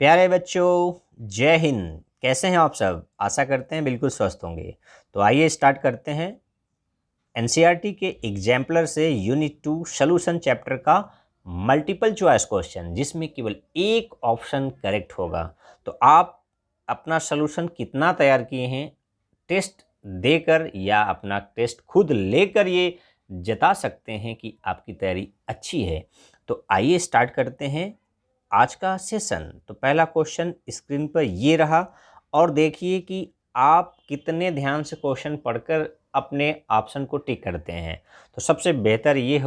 प्यारे बच्चों, जय हिंद। कैसे हैं आप सब? आशा करते हैं बिल्कुल स्वस्थ होंगे। तो आइए स्टार्ट करते हैं एनसीईआरटी के एग्जाम्पलर से यूनिट 2 सॉल्यूशन चैप्टर का मल्टीपल चॉइस क्वेश्चन, जिसमें केवल एक ऑप्शन करेक्ट होगा। तो आप अपना सॉल्यूशन कितना तैयार किए हैं, टेस्ट देकर या अपना टेस्ट खुद लेकर ये जता सकते हैं कि आपकी तैयारी अच्छी है। तो आइए स्टार्ट करते हैं आज का सेशन। तो पहला क्वेश्चन स्क्रीन पर ये रहा और देखिए कि आप कितने ध्यान से क्वेश्चन पढ़कर अपने ऑप्शन को टिक करते हैं। तो सबसे बेहतर ये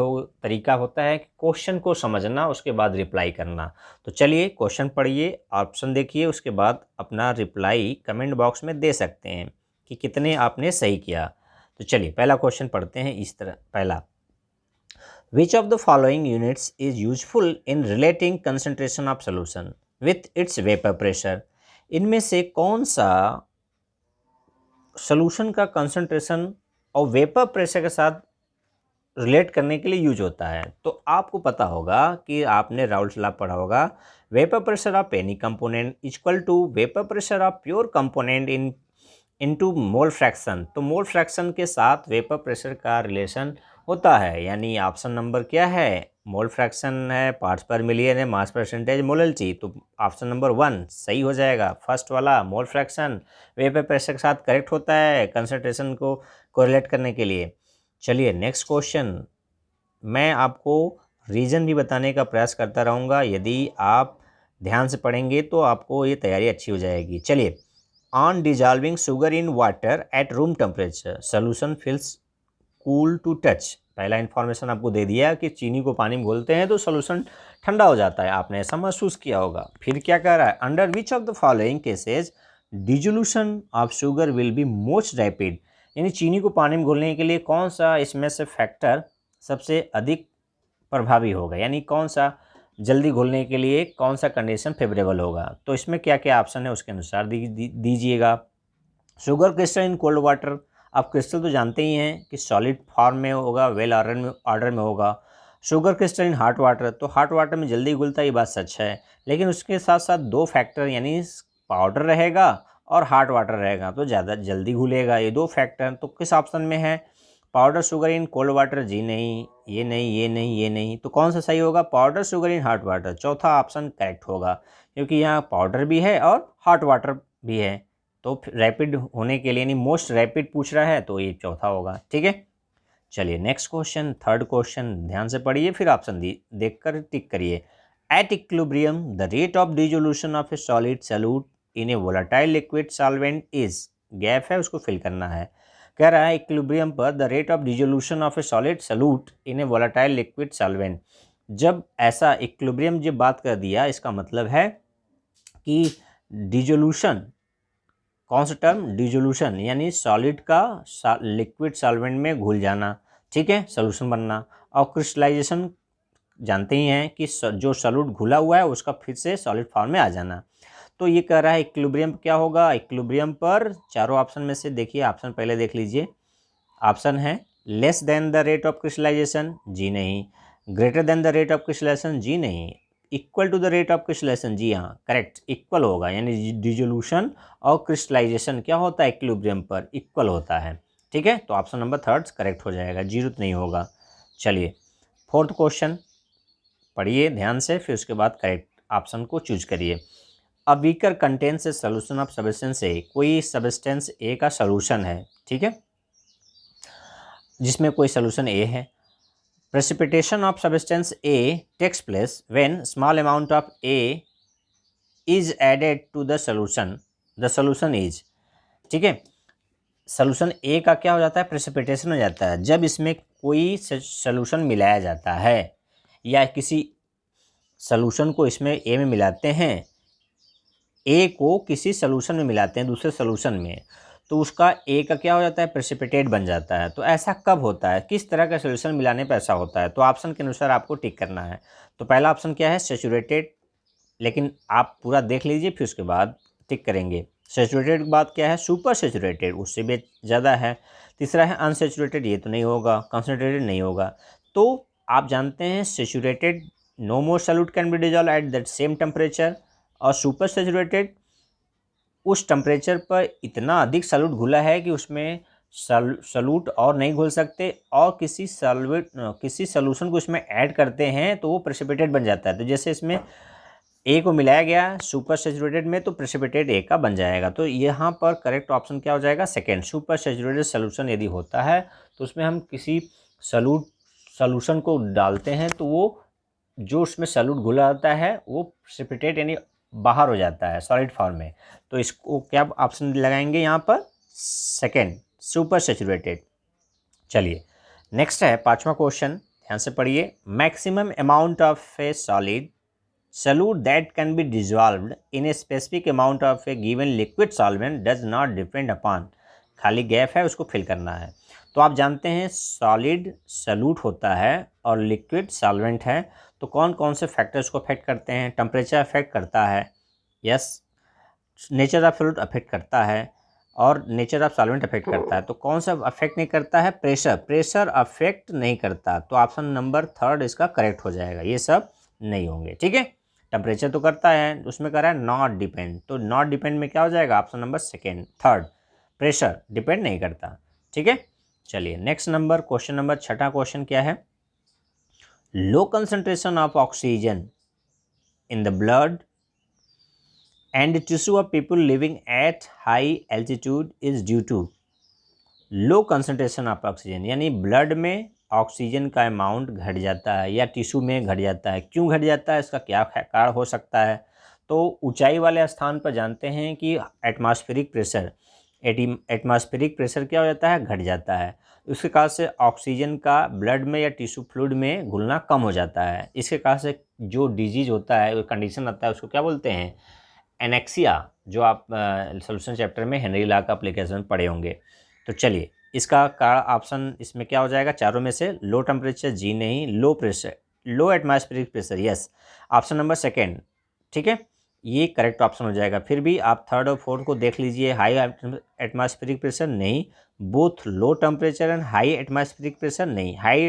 तरीका होता है कि क्वेश्चन को समझना, उसके बाद रिप्लाई करना। तो चलिए क्वेश्चन पढ़िए, ऑप्शन देखिए, उसके बाद अपना रिप्लाई कमेंट बॉक्स में दे सकते हैं कि कितने आपने सही किया। तो चलिए पहला क्वेश्चन पढ़ते हैं इस तरह। पहला, Which of the following units is useful in relating concentration of solution with its vapor pressure? इनमें से कौन सा सॉल्यूशन का कंसंट्रेशन और वेपर प्रेशर के साथ रिलेट करने के लिए यूज होता है? तो आपको पता होगा कि आपने राउल्ट लॉ पढ़ा होगा, vapour pressure of any component equal to vapour pressure of pure component into mole fraction. तो मोल फ्रैक्शन के साथ वेपर प्रेशर का रिलेशन होता है, यानी ऑप्शन नंबर क्या है? मोल फ्रैक्शन है, पार्ट्स पर मिलियन है, मास परसेंटेज, मोललिटी। तो ऑप्शन नंबर 1 सही हो जाएगा। फर्स्ट वाला मोल फ्रैक्शन वेपर प्रेशर के साथ करेक्ट होता है कंसंट्रेशन को कोरिलेट करने के लिए। चलिए नेक्स्ट क्वेश्चन। मैं आपको रीज़न भी बताने का प्रयास करता रहूँगा, यदि आप ध्यान से पढ़ेंगे तो आपको ये तैयारी अच्छी हो जाएगी। चलिए, on dissolving sugar in water at room temperature solution feels cool to touch. पहला इन्फॉर्मेशन आपको दे दिया कि चीनी को पानी में घोलते हैं तो सॉल्यूशन ठंडा हो जाता है, आपने ऐसा महसूस किया होगा। फिर क्या कह रहा है? Under which of the following cases dissolution of sugar will be most rapid. यानी चीनी को पानी में घोलने के लिए कौन सा इसमें से फैक्टर सबसे अधिक प्रभावी होगा, यानी कौन सा जल्दी घुलने के लिए कौन सा कंडीशन फेवरेबल होगा। तो इसमें क्या क्या ऑप्शन है उसके अनुसार दीजिएगा। शुगर क्रिस्टल इन कोल्ड वाटर। आप क्रिस्टल तो जानते ही हैं कि सॉलिड फॉर्म में होगा, वेल ऑर्डर में होगा। Sugar crystal in hot water, तो हॉट वाटर में जल्दी घुलता है, ये बात सच है, लेकिन उसके साथ साथ दो फैक्टर, यानी पाउडर रहेगा और हॉट वाटर रहेगा तो ज़्यादा जल्दी घुलेगा। ये दो फैक्टर तो किस ऑप्शन में है? Powder sugar in cold water, जी नहीं, ये नहीं, ये नहीं, ये नहीं। तो कौन सा सही होगा? Powder sugar in hot water, चौथा ऑप्शन करेक्ट होगा, क्योंकि यहाँ पाउडर भी है और हॉट वाटर भी है। तो रैपिड होने के लिए, यानी मोस्ट रैपिड पूछ रहा है, तो ये चौथा होगा। ठीक है, चलिए नेक्स्ट क्वेश्चन, थर्ड क्वेश्चन ध्यान से पढ़िए, फिर ऑप्शन देखकर टिक करिए। At equilibrium the rate of dissolution of A solid solute in A volatile liquid solvent is. Gap है, उसको फिल करना है। कह रहा है इक्विलिब्रियम पर the rate of dissolution of A solid solute in A volatile liquid solvent. जब ऐसा इक्विलिब्रियम जब बात कर दिया, इसका मतलब है कि डिसोल्यूशन, कौन सा टर्म? डिसोल्यूशन, यानी सॉलिड का लिक्विड सॉल्वेंट में घुल जाना, ठीक है, सॉल्यूशन बनना। और क्रिस्टलाइजेशन जानते ही हैं कि जो सॉलिड घुला हुआ है उसका फिर से सॉलिड फॉर्म में आ जाना। तो ये कह रहा है इक्विलिब्रियम क्या होगा? इक्विलिब्रियम पर चारों ऑप्शन में से देखिए, ऑप्शन पहले देख लीजिए। ऑप्शन है less than the rate of crystallization, जी नहीं। Greater than the rate of crystallization, जी नहीं। Equal to the rate of crystallization, जी हाँ, करेक्ट, इक्वल होगा। यानी डिसोल्यूशन और क्रिस्टलाइजेशन क्या होता है? इक्विलिब्रियम पर इक्वल होता है। ठीक है, तो ऑप्शन नंबर थर्ड करेक्ट हो जाएगा, जीरो नहीं होगा। चलिए फोर्थ क्वेश्चन पढ़िए ध्यान से, फिर उसके बाद करेक्ट ऑप्शन को चूज करिए। A beaker contains a solution of substance A. कोई सब्सटेंस ए का सोल्यूशन है, ठीक है, जिसमें कोई सोल्यूशन ए है। Precipitation of substance A takes place when small amount of A is added to the solution is. ठीक है, सोल्यूशन ए का क्या हो जाता है? प्रेसिपिटेशन हो जाता है जब इसमें कोई सोल्यूशन मिलाया जाता है, या किसी सोल्यूशन को इसमें ए में मिलाते हैं, ए को किसी सोल्यूशन में मिलाते हैं दूसरे सोल्यूशन में, तो उसका ए का क्या हो जाता है? प्रेसिपिटेट बन जाता है। तो ऐसा कब होता है? किस तरह का सोल्यूशन मिलाने पर ऐसा होता है? तो ऑप्शन के अनुसार आपको टिक करना है। तो पहला ऑप्शन क्या है? सैचुरेटेड, लेकिन आप पूरा देख लीजिए फिर उसके बाद टिक करेंगे। सैचुरेटेड के बाद क्या है? सुपर सैचुरेटेड, उससे भी ज़्यादा है। तीसरा है अनसैचुरेटेड, ये तो नहीं होगा। कंसनट्रेटेड नहीं होगा। तो आप जानते हैं saturated, no more solute can be dissolve at that same temperature. और सुपर सैचुरेटेड उस टेम्परेचर पर इतना अधिक सॉल्यूट घुला है कि उसमें सॉल्यूट और नहीं घुल सकते, और किसी सॉल्यूशन को इसमें ऐड करते हैं तो वो प्रेसिपिटेट बन जाता है। तो जैसे इसमें ए को मिलाया गया सुपर सैचुरेटेड में तो प्रेसिपिटेट ए का बन जाएगा। तो यहाँ पर करेक्ट ऑप्शन क्या हो जाएगा? सेकेंड। सुपर सैचुरेटेड सोल्यूशन यदि होता है तो उसमें हम किसी सॉल्यूशन को डालते हैं तो वो जो उसमें सॉल्यूट घुला होता है वो प्रेसिपिटेट यानी बाहर हो जाता है सॉलिड फॉर्म में। तो इसको क्या ऑप्शन लगाएंगे यहाँ पर? Second, super saturated. चलिए नेक्स्ट है 5वां क्वेश्चन, ध्यान से पढ़िए। Maximum amount of A solid solute that can be dissolved in a specific amount of a given liquid solvent does not depend upon, खाली गैप है उसको फिल करना है। तो आप जानते हैं सॉलिड सॉल्यूट होता है और लिक्विड सॉल्वेंट है, तो कौन कौन से फैक्टर्स को अफेक्ट करते हैं? टेम्परेचर अफेक्ट करता है, yes. Nature of solute affect करता है और नेचर ऑफ सॉल्वेंट अफेक्ट करता है। तो कौन सा अफेक्ट नहीं करता है? प्रेशर अफेक्ट नहीं करता। तो ऑप्शन नंबर 3 इसका करेक्ट हो जाएगा, ये सब नहीं होंगे, ठीक है। टेम्परेचर तो करता है, उसमें कर रहा है नॉट डिपेंड, तो नॉट डिपेंड में क्या हो जाएगा? Option number second, third. Pressure depend नहीं करता, ठीक है। चलिए नेक्स्ट नंबर, क्वेश्चन नंबर 6वां क्वेश्चन क्या है? Low concentration of oxygen in the blood and tissue of people living at high altitude is due to. Low concentration of oxygen यानी blood में ऑक्सीजन का अमाउंट घट जाता है या टिश्यू में घट जाता है। क्यों घट जाता है, इसका क्या कारण हो सकता है? तो ऊंचाई वाले स्थान पर जानते हैं कि एटमॉस्फेरिक प्रेशर क्या हो जाता है? घट जाता है। उसके कारण से ऑक्सीजन का ब्लड में या टिश्यू फ्लूइड में घुलना कम हो जाता है। इसके कारण से जो डिजीज होता है, कंडीशन आता है, उसको क्या बोलते हैं? एनेक्सिया, जो आप सोल्यूशन चैप्टर में हेनरी लॉ का एप्लीकेशन पढ़े होंगे। तो चलिए इसका कारण ऑप्शन इसमें क्या हो जाएगा? चारों में से लो टेम्परेचर, जी नहीं। लो प्रेशर, लो atmospheric pressure, yes. Option number second, ठीक है, ये करेक्ट ऑप्शन हो जाएगा। फिर भी आप थर्ड और फोर्थ को देख लीजिए। हाई एटमॉस्फेरिक प्रेशर नहीं, both low temperature and high atmospheric pressure नहीं। हाई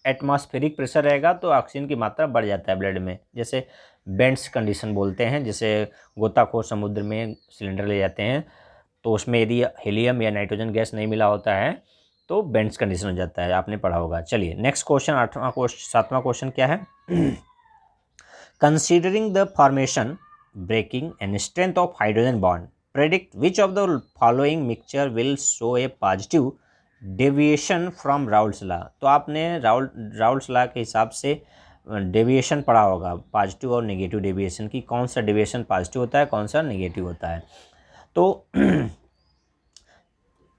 एटमॉस्फेरिक प्रेशर रहेगा तो ऑक्सीजन की मात्रा बढ़ जाता है ब्लड में, जैसे बेंड्स कंडीशन बोलते हैं। जैसे गोताखोर समुद्र में सिलेंडर ले जाते हैं तो उसमें यदि हीलियम या नाइट्रोजन गैस नहीं मिला होता है तो बेंड्स कंडीशन हो जाता है, आपने पढ़ा होगा। चलिए नेक्स्ट क्वेश्चन, 7वां क्वेश्चन क्या है? Considering the formation, breaking and strength of hydrogen bond, predict which of the following mixture will show a positive deviation from Raoult's law. तो आपने राउल्स लॉ के हिसाब से डेविएशन पढ़ा होगा, पॉजिटिव और नेगेटिव डेविएशन की। कौन सा डेविएशन पॉजिटिव होता है, कौन सा नेगेटिव होता है। तो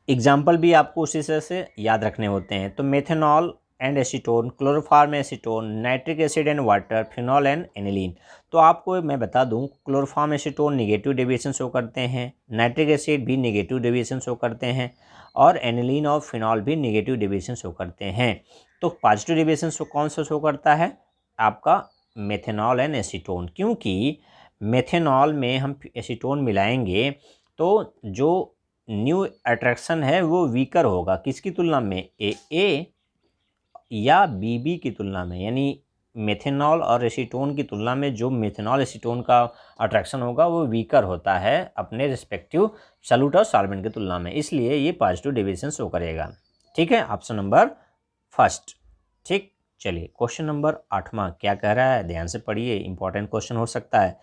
एग्जाम्पल भी आपको उसी तरह से याद रखने होते हैं। तो methanol and acetone, chloroform acetone, nitric acid and water, phenol and aniline. तो आपको मैं बता दूं, chloroform acetone negative deviation show करते हैं, नाइट्रिक एसिड भी नेगेटिव डेविएशन शो करते हैं, और एनिलीन और फिनॉल भी नेगेटिव डेविएशन शो करते हैं। तो पॉजिटिव डेविएशन शो कौन सा शो करता है? आपका मेथेनॉल एंड एसीटोन, क्योंकि मेथेनॉल में हम एसीटोन मिलाएंगे तो जो न्यू अट्रैक्शन है वो वीकर होगा, किसकी तुलना में? ए या बी की तुलना में। यानी मेथेनॉल और एसीटोन की तुलना में जो मेथेनॉल एसीटोन का अट्रैक्शन होगा वो वीकर होता है अपने रिस्पेक्टिव सॉल्यूट और सॉल्वेंट की तुलना में, इसलिए ये पॉजिटिव डेविएशन शो करेगा, ठीक है। ऑप्शन नंबर फर्स्ट, ठीक। चलिए क्वेश्चन नंबर 8वां क्या कह रहा है? ध्यान से पढ़िए, इंपॉर्टेंट क्वेश्चन हो सकता है।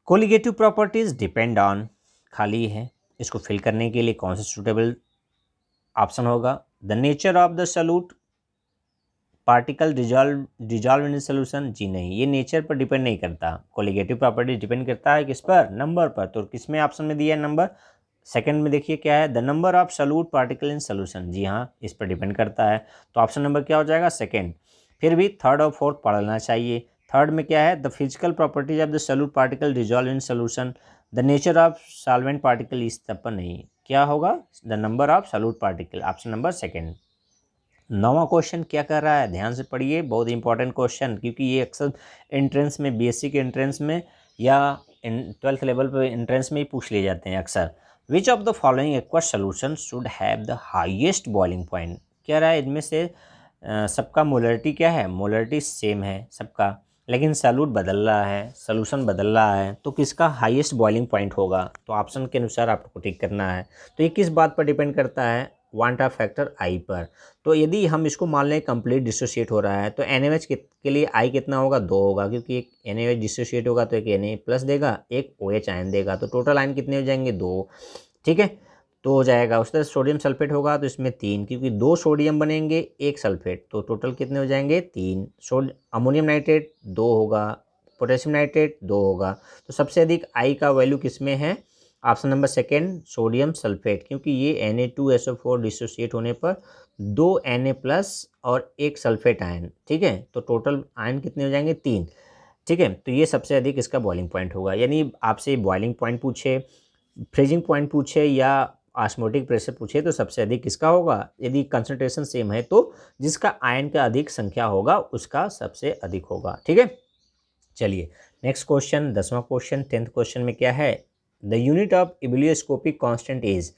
कोलिगेटिव प्रॉपर्टीज डिपेंड ऑन, खाली है, इसको फिल करने के लिए कौन सा सूटेबल ऑप्शन होगा? The nature of the solute, particle dissolve in solution, जी नहीं, ये नेचर पर डिपेंड नहीं करता। कोलिगेटिव प्रॉपर्टी डिपेंड करता है किस पर? नंबर पर। तो किस में ऑप्शन में दिया है? नंबर सेकंड में देखिए क्या है? The number of solute particle in solution, जी हाँ, इस पर डिपेंड करता है। तो ऑप्शन नंबर क्या हो जाएगा? सेकंड। फिर भी थर्ड और फोर्थ पढ़ना चाहिए। थर्ड में क्या है? The physical properties of the solute particle dissolve in solution, the nature of solvent particle, इस तब पर नहीं। क्या होगा? The number of solute particle, option number second. 9वां क्वेश्चन क्या कर रहा है? ध्यान से पढ़िए, बहुत इंपॉर्टेंट क्वेश्चन, क्योंकि ये अक्सर एंट्रेंस में, बीएससी के एंट्रेंस में या 12th लेवल पर एंट्रेंस में ही पूछ लिए जाते हैं अक्सर। विच of the following aqueous solution should have the highest boiling point? क्या रहा है इनमें से सबका मोलरिटी क्या है? मोलरिटी सेम है सबका, लेकिन सॉल्यूट बदल रहा है, सॉल्यूशन बदल रहा है, तो किसका हाईएस्ट बॉइलिंग पॉइंट होगा? तो ऑप्शन के अनुसार आपको टिक करना है। तो ये किस बात पर डिपेंड करता है? क्वांटा फैक्टर आई पर। तो यदि हम इसको मान लें कंप्लीट डिसोशिएट हो रहा है तो NaOH के लिए आई कितना होगा? 2 होगा, क्योंकि एक NaOH डिसोशिएट होगा तो एक Na प्लस देगा, एक OH आयन देगा, तो टोटल आयन कितने हो जाएंगे? 2। ठीक है, तो हो जाएगा। उस तरह सोडियम सल्फेट होगा तो इसमें 3, क्योंकि 2 सोडियम बनेंगे 1 सल्फेट, तो टोटल कितने हो जाएंगे? 3। अमोनियम नाइट्रेट 2 होगा, पोटेशियम नाइट्रेट 2 होगा। तो सबसे अधिक आई का वैल्यू किस में है? Option number second, sodium sulphate, क्योंकि ये Na2SO4 डिसोसिएट होने पर 2 Na प्लस और 1 सल्फेट आयन। ठीक है, तो टोटल आयन कितने हो जाएंगे? 3। ठीक है, तो ये सबसे अधिक इसका बॉइलिंग पॉइंट होगा। यानी आपसे बॉइलिंग पॉइंट पूछे, फ्रीजिंग पॉइंट पूछे या ऑस्मोटिक प्रेशर पूछे तो सबसे अधिक किसका होगा? यदि कंसंट्रेशन सेम है तो जिसका आयन का अधिक संख्या होगा उसका सबसे अधिक होगा। ठीक है, चलिए नेक्स्ट क्वेश्चन, 10वां क्वेश्चन, 10th क्वेश्चन में क्या है? The unit of ebullioscopic constant is,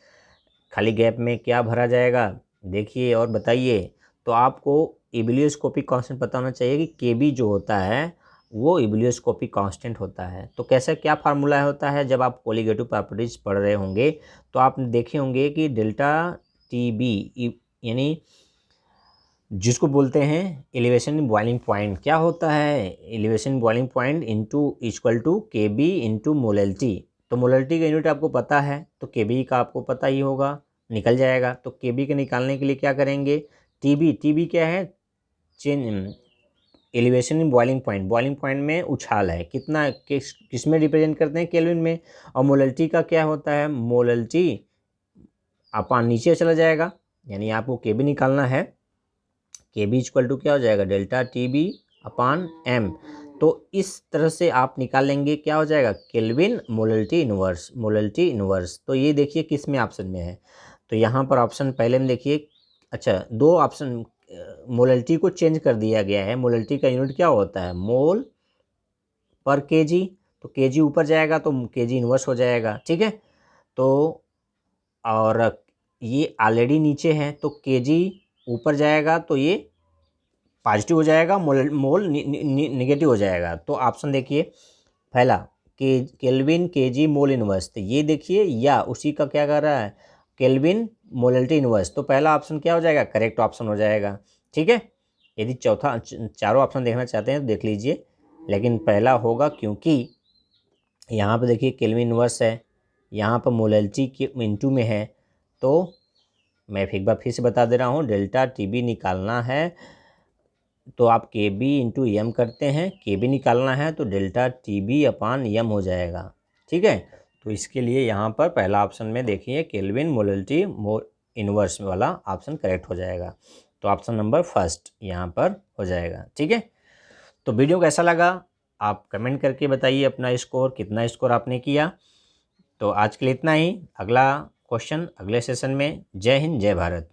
खाली गैप में क्या भरा जाएगा? देखिए और बताइए। तो आपको इबिलियोस्कोपिक कांस्टेंट पता होना चाहिए कि केबी जो होता है वो इबिलियोस्कोपिक कांस्टेंट होता है। तो कैसा क्या फार्मूला होता है? जब आप कोलिगेटिव प्रॉपर्टीज पढ़ रहे होंगे तो आप देखे होंगे कि डेल्टा TB यानी जिसको बोलते हैं एलिवेशन इन बॉइलिंग पॉइंट, क्या होता है? Elevation in boiling point into equal to KB into molality. तो मोलैलिटी का यूनिट आपको पता है तो KB का आपको पता ही होगा, निकल जाएगा। तो KB के निकालने के लिए क्या करेंगे? TB क्या है? Change elevation in boiling point में उछाल है, कितना किस में रिप्रेजेंट करते हैं? केल्विन में। और मोलैलिटी का क्या होता है? मोलैलिटी अपान नीचे चला जाएगा, यानी आपको KB निकालना है। KB इक्वल टू क्या हो जाएगा? डेल्टा TB अपान M। तो इस तरह से आप निकाल लेंगे, क्या हो जाएगा? Kelvin molality inverse. तो ये देखिए किस में ऑप्शन में है। तो यहाँ पर ऑप्शन पहले में देखिए, अच्छा 2 ऑप्शन, मोलैलिटी को चेंज कर दिया गया है। मोलैलिटी का यूनिट क्या होता है? मोल पर kg। तो kg ऊपर जाएगा तो kg इनवर्स हो जाएगा। ठीक है, तो और ये ऑलरेडी नीचे है तो kg ऊपर जाएगा तो ये पॉजिटिव हो जाएगा, मोल निगेटिव हो जाएगा। तो ऑप्शन देखिए पहला केल्विन kg मोल इनवर्स, तो ये देखिए या उसी का क्या कर रहा है? Kelvin molality inverse. तो पहला ऑप्शन क्या हो जाएगा? करेक्ट ऑप्शन हो जाएगा। ठीक है, यदि चारों ऑप्शन देखना चाहते हैं तो देख लीजिए, लेकिन पहला होगा क्योंकि यहाँ पर देखिए केल्विन इनवर्स है, यहाँ पर मोलैलिटी के इनटू में है। तो मैं एक बार फिर से बता दे रहा हूँ, डेल्टा TB निकालना है तो आप KB इंटू M करते हैं, KB निकालना है तो डेल्टा TB अपान M हो जाएगा। ठीक है, तो इसके लिए यहाँ पर पहला ऑप्शन में देखिए केल्विन मोलैलिटी इनवर्स वाला ऑप्शन करेक्ट हो जाएगा। तो ऑप्शन नंबर फर्स्ट यहाँ पर हो जाएगा। ठीक है, तो वीडियो कैसा लगा आप कमेंट करके बताइए अपना स्कोर, कितना स्कोर आपने किया। तो आज के लिए इतना ही, अगला क्वेश्चन अगले सेशन में। जय हिंद, जय भारत।